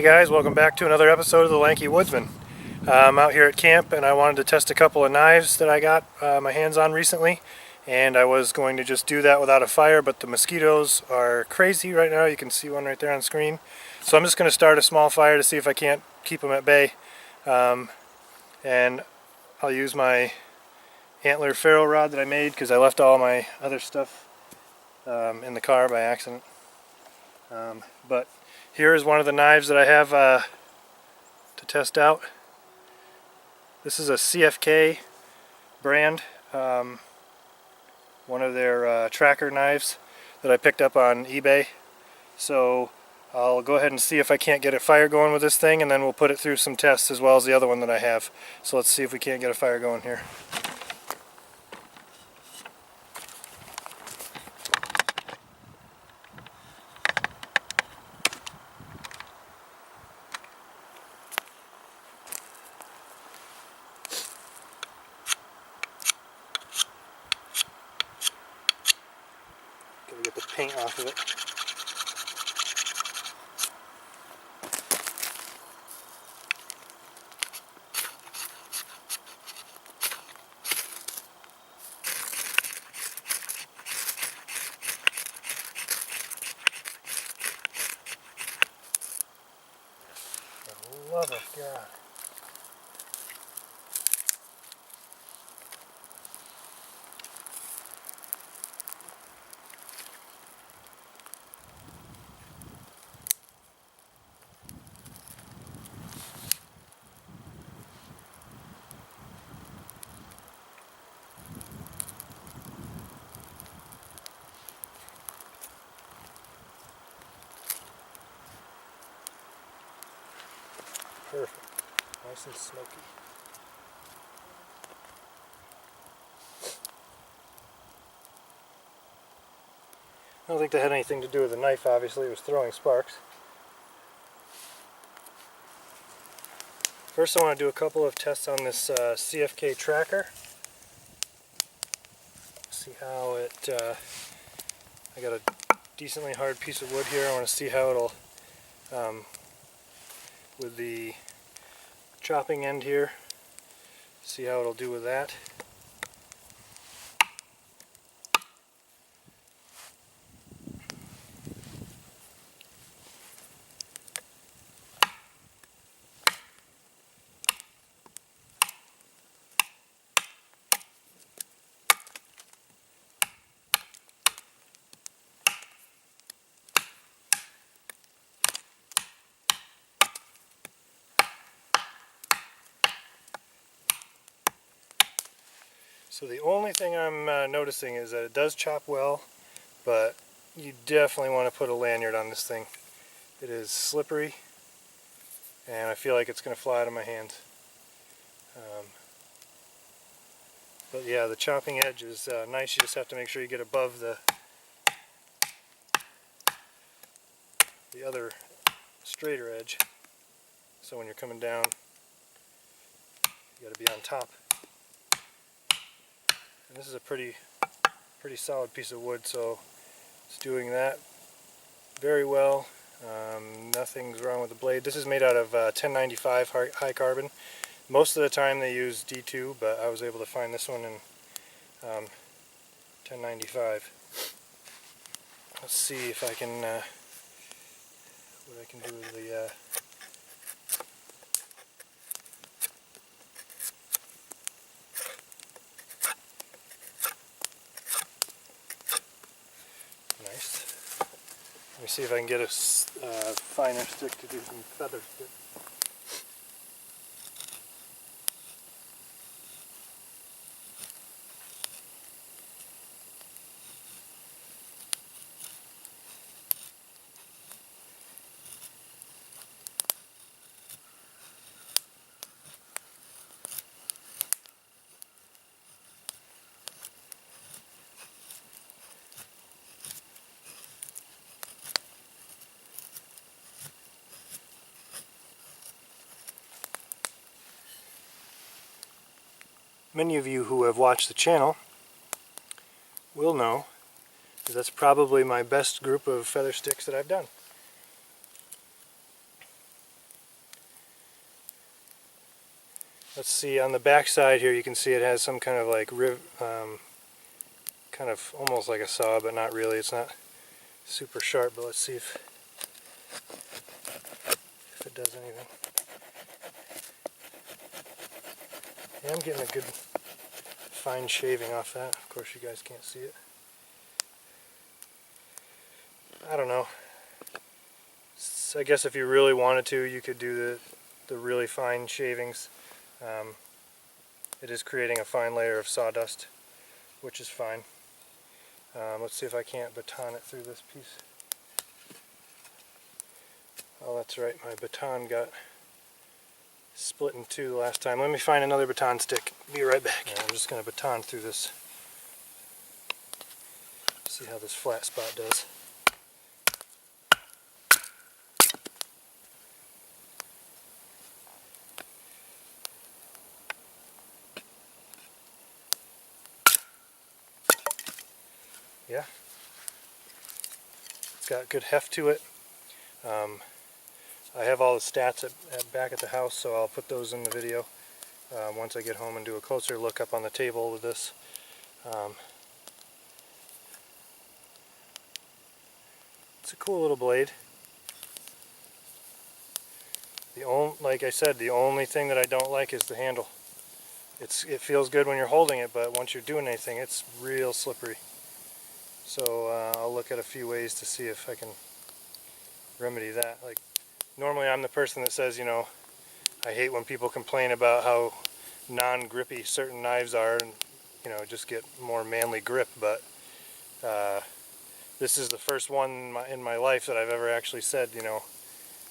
guys, welcome back to another episode of The Lanky Woodsman. I'm out here at camp and I wanted to test a couple of knives that I got my hands on recently, and I was going to just do that without a fire, but the mosquitoes are crazy right now. You can see one right there on the screen. So I'm just going to start a small fire to see if I can't keep them at bay. And I'll use my antler ferro rod that I made because I left all my other stuff in the car by accident. But here is one of the knives that I have to test out. This is a CFK brand, one of their tracker knives that I picked up on eBay. So I'll go ahead and see if I can't get a fire going with this thing, and then we'll put it through some tests as well as the other one that I have. So let's see if we can't get a fire going here. Gotta get the paint off of it. Love it, God. Perfect. Nice and smoky. I don't think that had anything to do with the knife, obviously. It was throwing sparks. First I want to do a couple of tests on this CFK tracker. See how it, I got a decently hard piece of wood here. I want to see how it'll, with the chopping end here, see how it'll do with that. So the only thing I'm noticing is that it does chop well, but you definitely want to put a lanyard on this thing. It is slippery, and I feel like it's going to fly out of my hands. But yeah, the chopping edge is nice. You just have to make sure you get above the other straighter edge. So when you're coming down, you got to be on top. And this is a pretty solid piece of wood, so it's doing that very well. Nothing's wrong with the blade. This is made out of 1095 high carbon. Most of the time they use D2, but I was able to find this one in 1095. Let's see if I can what I can do with the nice. Let me see if I can get a finer stick to do some feather stick. Many of you who have watched the channel will know that that's probably my best group of feather sticks that I've done. Let's see, on the back side here you can see it has some kind of like kind of almost like a saw, but not really. It's not super sharp, but let's see if it does anything. Yeah, I'm getting a good fine shaving off that. Of course you guys can't see it. I don't know. I guess if you really wanted to, you could do the really fine shavings. It is creating a fine layer of sawdust, which is fine. Let's see if I can't baton it through this piece. Oh, that's right, my baton got split in two the last time. Let me find another baton stick. Be right back. Yeah, I'm just going to baton through this. See how this flat spot does. Yeah, it's got good heft to it. I have all the stats back at the house, so I'll put those in the video once I get home and do a closer look up on the table with this. It's a cool little blade. Like I said, the only thing that I don't like is the handle. It feels good when you're holding it, but once you're doing anything, it's real slippery. So I'll look at a few ways to see if I can remedy that. Like, normally I'm the person that says, you know, I hate when people complain about how non-grippy certain knives are and, you know, just get more manly grip, but this is the first one in my life that I've ever actually said, you know,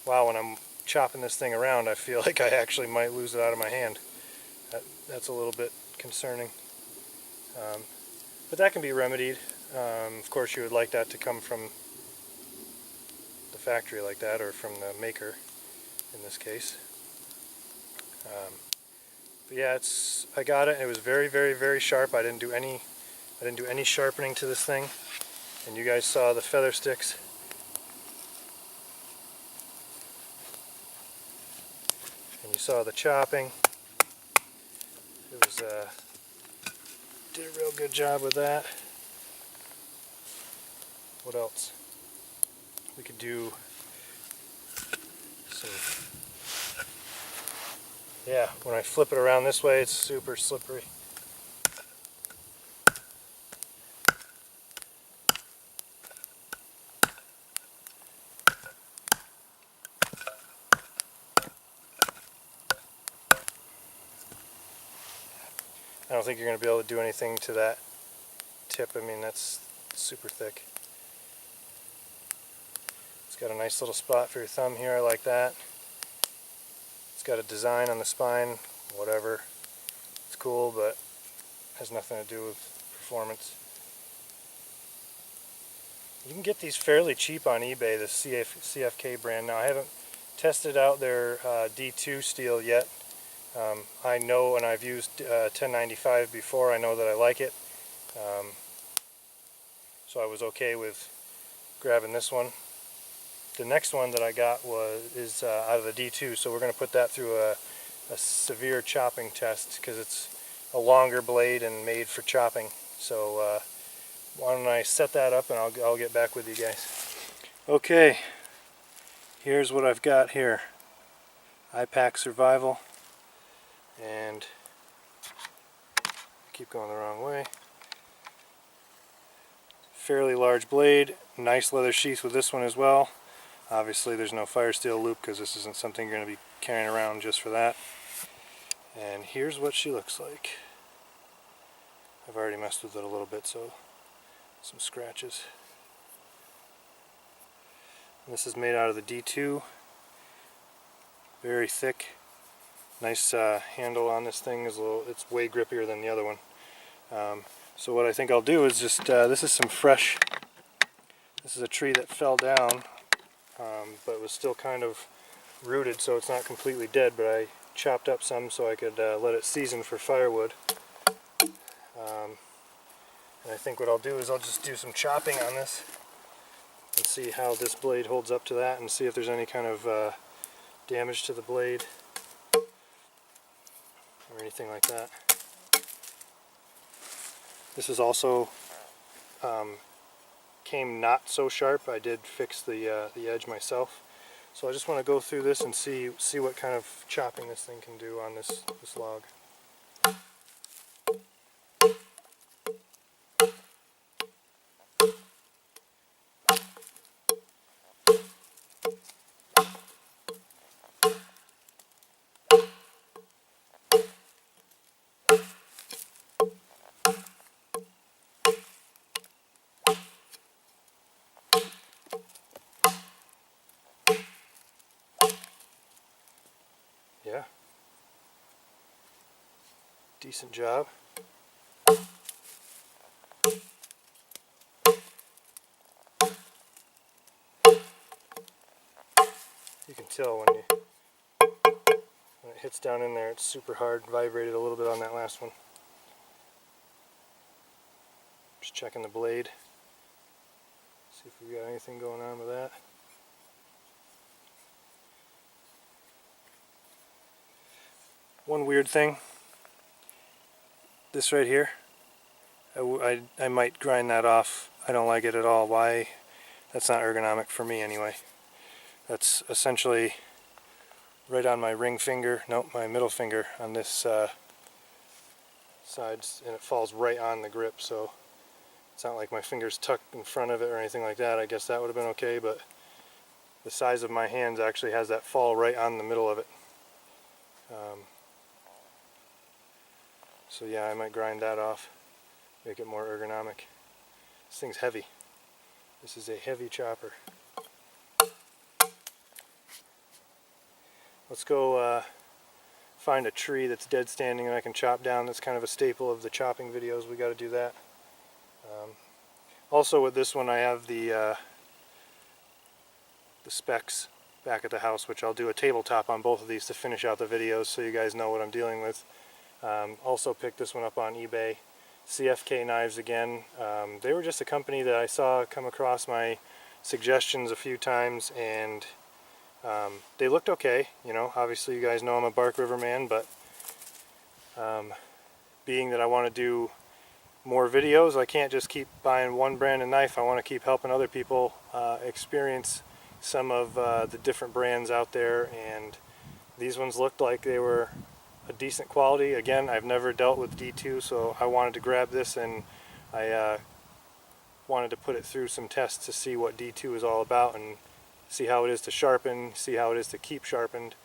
wow, when I'm chopping this thing around, I feel like I actually might lose it out of my hand. That's a little bit concerning. But that can be remedied. Of course, you would like that to come from the factory like that, or from the maker in this case. But yeah, I got it. It was very, very, very sharp. I didn't do any sharpening to this thing. And you guys saw the feather sticks. And you saw the chopping. It was did a real good job with that. What else? We could do some, yeah, when I flip it around this way, it's super slippery. I don't think you're going to be able to do anything to that tip. I mean, that's super thick. It's got a nice little spot for your thumb here. I like that. It's got a design on the spine, whatever. It's cool, but has nothing to do with performance. You can get these fairly cheap on eBay, the CFK brand. Now, I haven't tested out their D2 steel yet. I know, and I've used 1095 before, I know that I like it. So I was okay with grabbing this one. The next one that I got is out of the D2, so we're going to put that through a severe chopping test because it's a longer blade and made for chopping. So why don't I set that up and I'll get back with you guys. Okay, here's what I've got here. IPAC Survival, and I keep going the wrong way. Fairly large blade, nice leather sheath with this one as well. Obviously there's no fire steel loop because this isn't something you're going to be carrying around just for that. And here's what she looks like. I've already messed with it a little bit, so some scratches. And this is made out of the D2. Very thick. Nice handle on this thing. It's way grippier than the other one. So what I think I'll do is just, this is a tree that fell down, but was still kind of rooted, so it's not completely dead, but I chopped up some so I could let it season for firewood. And I think what I'll do is I'll just do some chopping on this and see how this blade holds up to that, and see if there's any kind of damage to the blade. or anything like that. This is also came not so sharp. I did fix the edge myself. So I just want to go through this and see what kind of chopping this thing can do on this log. Yeah. Decent job. You can tell when it hits down in there, it's super hard. Vibrated a little bit on that last one. Just checking the blade. See if we got anything going on with that. One weird thing, this right here, I might grind that off. I don't like it at all. Why? That's not ergonomic for me anyway. That's essentially right on my ring finger, nope, my middle finger on this side, and it falls right on the grip, so it's not like my finger's tucked in front of it or anything like that. I guess that would have been okay, but the size of my hands actually has that fall right on the middle of it. So yeah, I might grind that off, make it more ergonomic. This thing's heavy. This is a heavy chopper. Let's go find a tree that's dead standing and I can chop down. That's kind of a staple of the chopping videos. We got to do that. Also with this one I have the specs back at the house, which I'll do a tabletop on both of these to finish out the videos so you guys know what I'm dealing with. Also picked this one up on eBay. CFK Knives again. They were just a company that I saw come across my suggestions a few times, and they looked okay. You know, obviously you guys know I'm a Bark River man, but being that I want to do more videos, I can't just keep buying one brand of knife. I want to keep helping other people experience some of the different brands out there, and these ones looked like they were a decent quality. Again, I've never dealt with D2, so I wanted to grab this, and I wanted to put it through some tests to see what D2 is all about and see how it is to sharpen, see how it is to keep sharpened.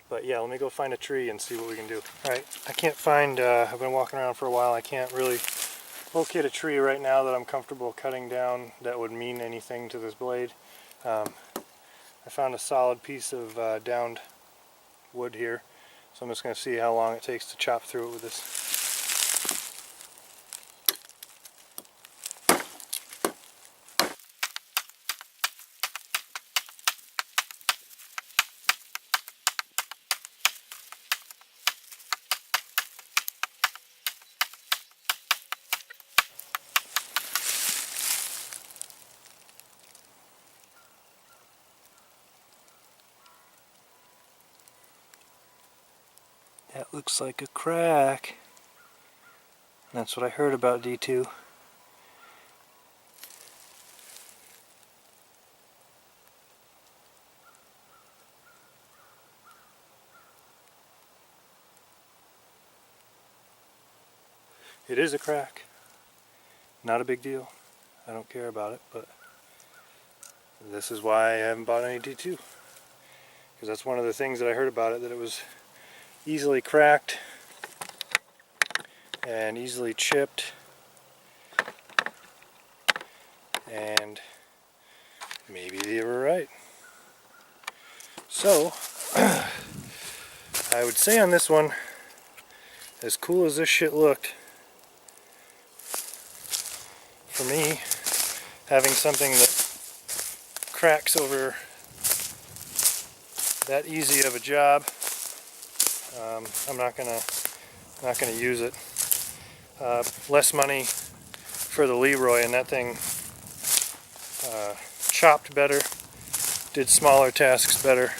But yeah, let me go find a tree and see what we can do. Alright, I can't find, I've been walking around for a while, I can't really locate a tree right now that I'm comfortable cutting down that would mean anything to this blade. I found a solid piece of downed wood here, so I'm just going to see how long it takes to chop through it with this. That looks like a crack. That's what I heard about D2. It is a crack. Not a big deal. I don't care about it, but this is why I haven't bought any D2. Because that's one of the things that I heard about it, that it was easily cracked and easily chipped, and maybe they were right. So I would say on this one, as cool as this shit looked, for me, having something that cracks over that easy of a job, I'm not gonna use it. Less money for the Leroy, and that thing chopped better, did smaller tasks better,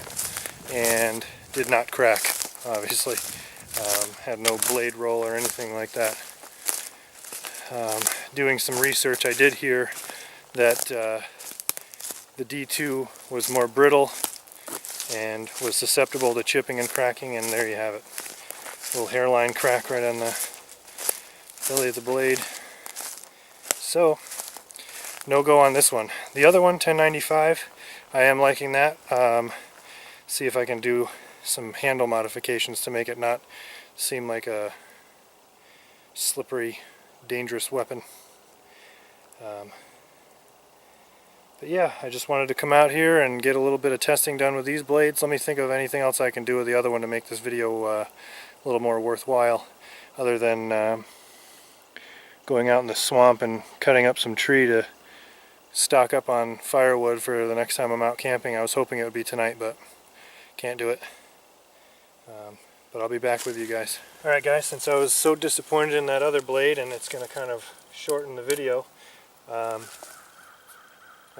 and did not crack. obviously. Had no blade roll or anything like that. Doing some research, I did hear that the D2 was more brittle and was susceptible to chipping and cracking, and there you have it. Little hairline crack right on the belly of the blade. So, no go on this one. The other one, 1095, I am liking that. See if I can do some handle modifications to make it not seem like a slippery, dangerous weapon. But yeah, I just wanted to come out here and get a little bit of testing done with these blades. Let me think of anything else I can do with the other one to make this video a little more worthwhile, other than going out in the swamp and cutting up some tree to stock up on firewood for the next time I'm out camping. I was hoping it would be tonight, but can't do it. But I'll be back with you guys. Alright guys, since I was so disappointed in that other blade and it's going to kind of shorten the video, I'm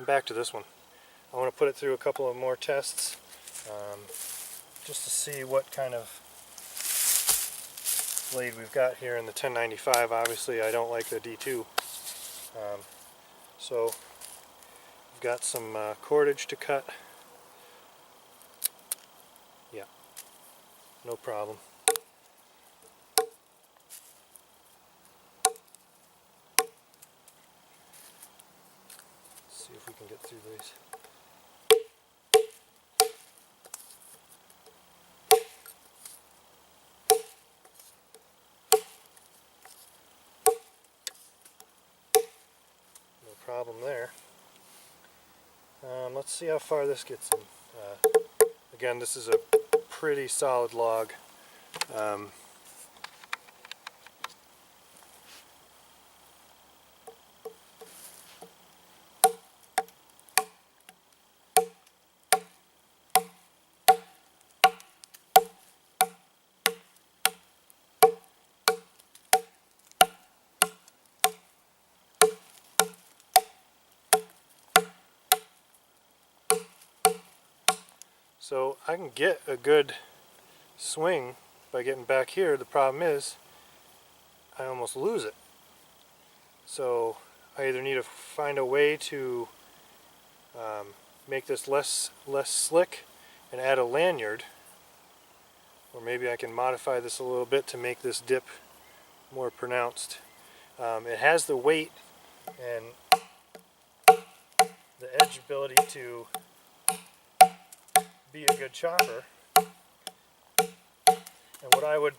back to this one. I want to put it through a couple of more tests just to see what kind of blade we've got here in the 1095. Obviously I don't like the D2. So we've got some cordage to cut. Yeah, no problem. See if we can get through these. No problem there. Let's see how far this gets in. Again, this is a pretty solid log. So I can get a good swing by getting back here. The problem is I almost lose it. So I either need to find a way to make this less slick and add a lanyard, or maybe I can modify this a little bit to make this dip more pronounced. It has the weight and the edge ability to be a good chopper, and what I would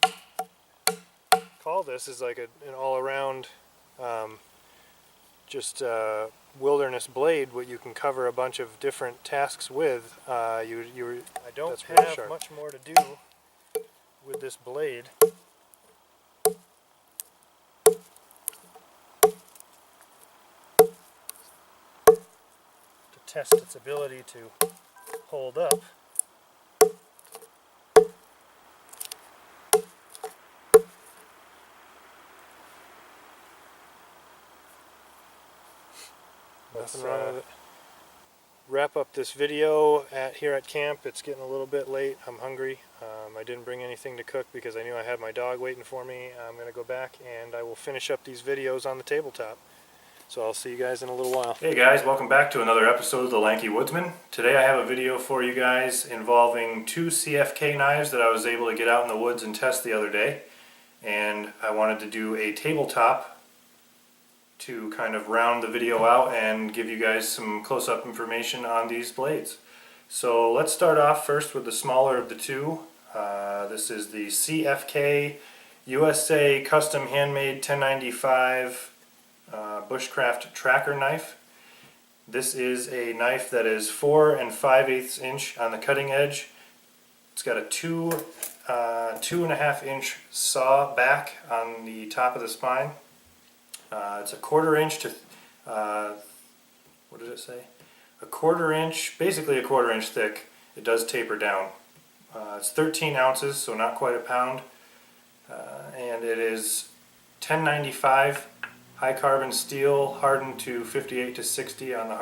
call this is like an all-around just wilderness blade, what you can cover a bunch of different tasks with. I don't have much more to do with this blade. To test its ability to hold up. Let's wrap up this video here at camp. It's getting a little bit late. I'm hungry. I didn't bring anything to cook because I knew I had my dog waiting for me. I'm going to go back and I will finish up these videos on the tabletop. So I'll see you guys in a little while. Hey guys, welcome back to another episode of The Lanky Woodsman. Today I have a video for you guys involving two CFK knives that I was able to get out in the woods and test the other day. And I wanted to do a tabletop to kind of round the video out and give you guys some close-up information on these blades. So let's start off first with the smaller of the two. This is the CFK USA Custom Handmade 1095 Bushcraft Tracker knife. This is a knife that is 4 5/8 inch on the cutting edge. It's got a 2.5 inch saw back on the top of the spine. It's a 1/4 inch to, what did it say? A 1/4 inch, basically a 1/4 inch thick. It does taper down. It's 13 ounces, so not quite a pound. And it is 1095 high carbon steel, hardened to 58 to 60 on the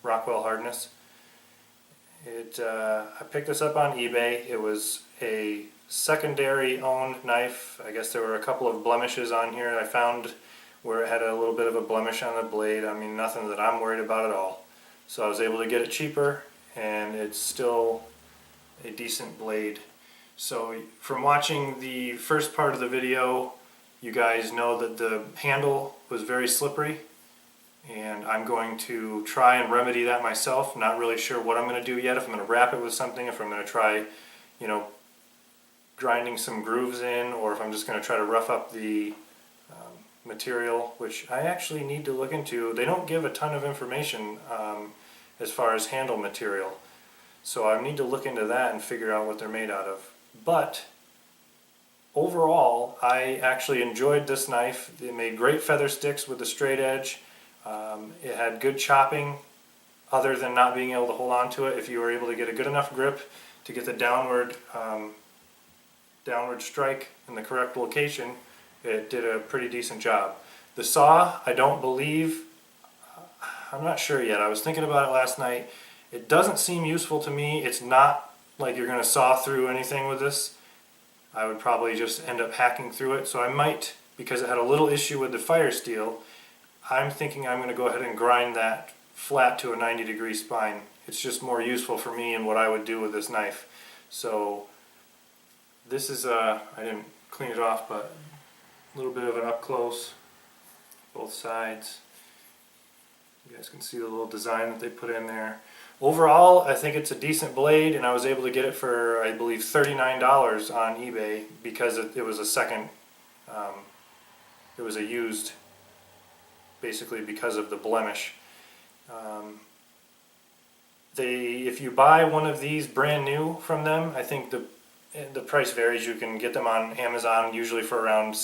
Rockwell hardness. I picked this up on eBay. It was a secondary owned knife. I guess there were a couple of blemishes on here I found where it had a little bit of a blemish on the blade. I mean, nothing that I'm worried about at all. So I was able to get it cheaper, and it's still a decent blade. So from watching the first part of the video, you guys know that the handle was very slippery, and I'm going to try and remedy that myself. Not really sure what I'm going to do yet, if I'm going to wrap it with something, if I'm going to try, grinding some grooves in, or if I'm just going to try to rough up the material, which I actually need to look into. They don't give a ton of information as far as handle material, so I need to look into that and figure out what they're made out of. But overall, I actually enjoyed this knife. It made great feather sticks with a straight edge. It had good chopping, other than not being able to hold on to it. If you were able to get a good enough grip to get the downward strike in the correct location, it did a pretty decent job. The saw, I'm not sure yet. I was thinking about it last night. It doesn't seem useful to me. It's not like you're going to saw through anything with this. I would probably just end up hacking through it. So I might, because it had a little issue with the fire steel, I'm thinking I'm going to go ahead and grind that flat to a 90-degree spine. It's just more useful for me and what I would do with this knife. So this is, I didn't clean it off, but a little bit of an up close, both sides. You guys can see the little design that they put in there. Overall, I think it's a decent blade, and I was able to get it for, I believe, $39 on eBay, because it was a second, it was a used, basically because of the blemish. If you buy one of these brand new from them, I think the price varies. You can get them on Amazon usually for around,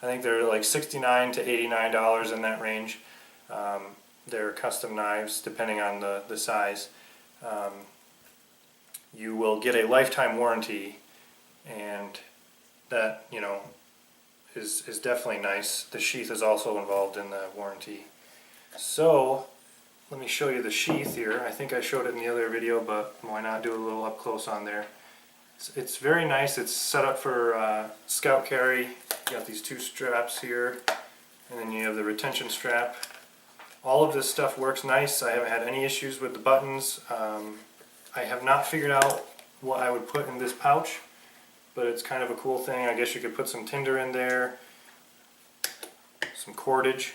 I think they're like $69 to $89 in that range. They're custom knives depending on the size. You will get a lifetime warranty, and that is definitely nice. The sheath is also involved in the warranty. So let me show you the sheath here. I think I showed it in the other video, but why not do a little up close on there. It's very nice. It's set up for scout carry. You got these two straps here, and then you have the retention strap. All of this stuff works nice. I haven't had any issues with the buttons. I have not figured out what I would put in this pouch, but it's kind of a cool thing. I guess you could put some tinder in there, some cordage.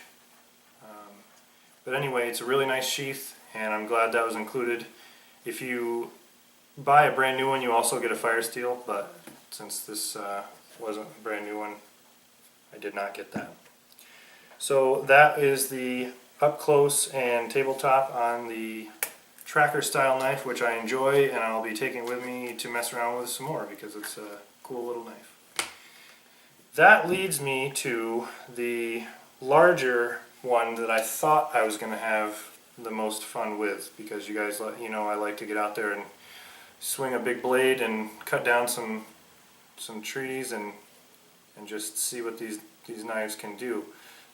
But anyway, it's a really nice sheath, and I'm glad that was included. If you buy a brand new one, you also get a fire steel, but since this wasn't a brand new one, I did not get that. So that is the up close and tabletop on the tracker style knife, which I enjoy, and I'll be taking with me to mess around with some more because it's a cool little knife. That leads me to the larger one that I thought I was going to have the most fun with, because you guys I like to get out there and swing a big blade and cut down some trees and just see what these knives can do.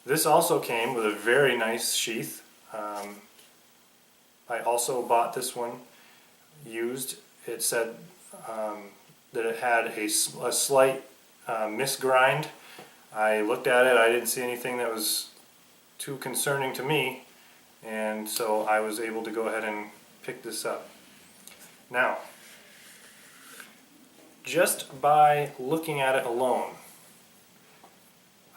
This also came with a very nice sheath. I also bought this one used. It said that it had a slight misgrind. I looked at it, I didn't see anything that was too concerning to me, and so I was able to go ahead and pick this up. Now, just by looking at it alone,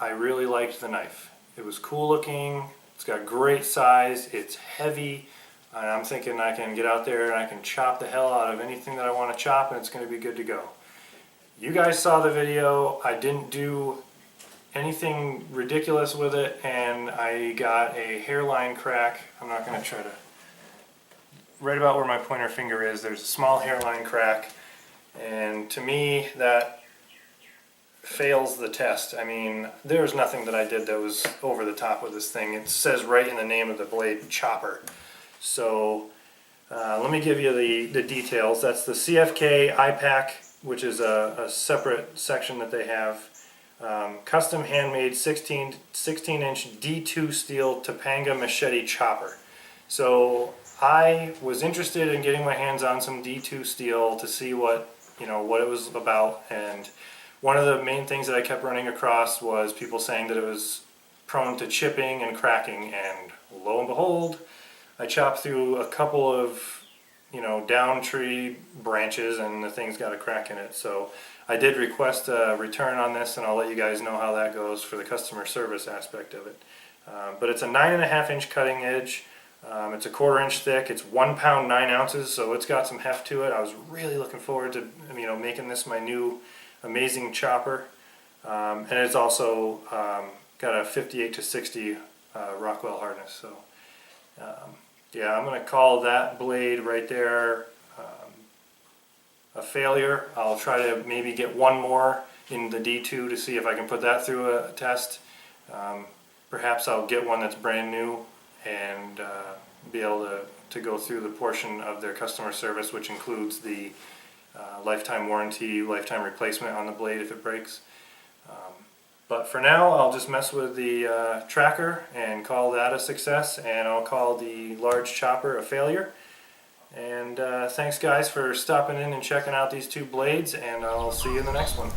I really liked the knife. It was cool looking, it's got great size, it's heavy, and I'm thinking I can get out there and I can chop the hell out of anything that I want to chop, and it's going to be good to go. You guys saw the video. I didn't do anything ridiculous with it, and I got a hairline crack. I'm not going to try to... Right about where my pointer finger is, there's a small hairline crack, and to me that fails the test. I mean, there's nothing that I did that was over the top with this thing. It says right in the name of the blade, chopper. So let me give you the details. That's the CFK IPAC, which is a separate section that they have. Custom handmade 16-inch D2 steel Topanga machete chopper. So I was interested in getting my hands on some D2 steel to see what it was about, and one of the main things that I kept running across was people saying that it was prone to chipping and cracking, and lo and behold, I chopped through a couple of down tree branches and the thing's got a crack in it. So I did request a return on this, and I'll let you guys know how that goes for the customer service aspect of it. But it's a 9.5-inch cutting edge. It's a 1/4 inch thick. It's 1 pound 9 ounces, so it's got some heft to it. I was really looking forward to making this my new amazing chopper, and it's also got a 58 to 60 Rockwell hardness. So yeah, I'm going to call that blade right there a failure. I'll try to maybe get one more in the D2 to see if I can put that through a test. Perhaps I'll get one that's brand new and be able to go through the portion of their customer service, which includes the lifetime warranty, lifetime replacement on the blade if it breaks. But for now, I'll just mess with the tracker and call that a success, and I'll call the large chopper a failure. And thanks guys for stopping in and checking out these two blades, and I'll see you in the next one.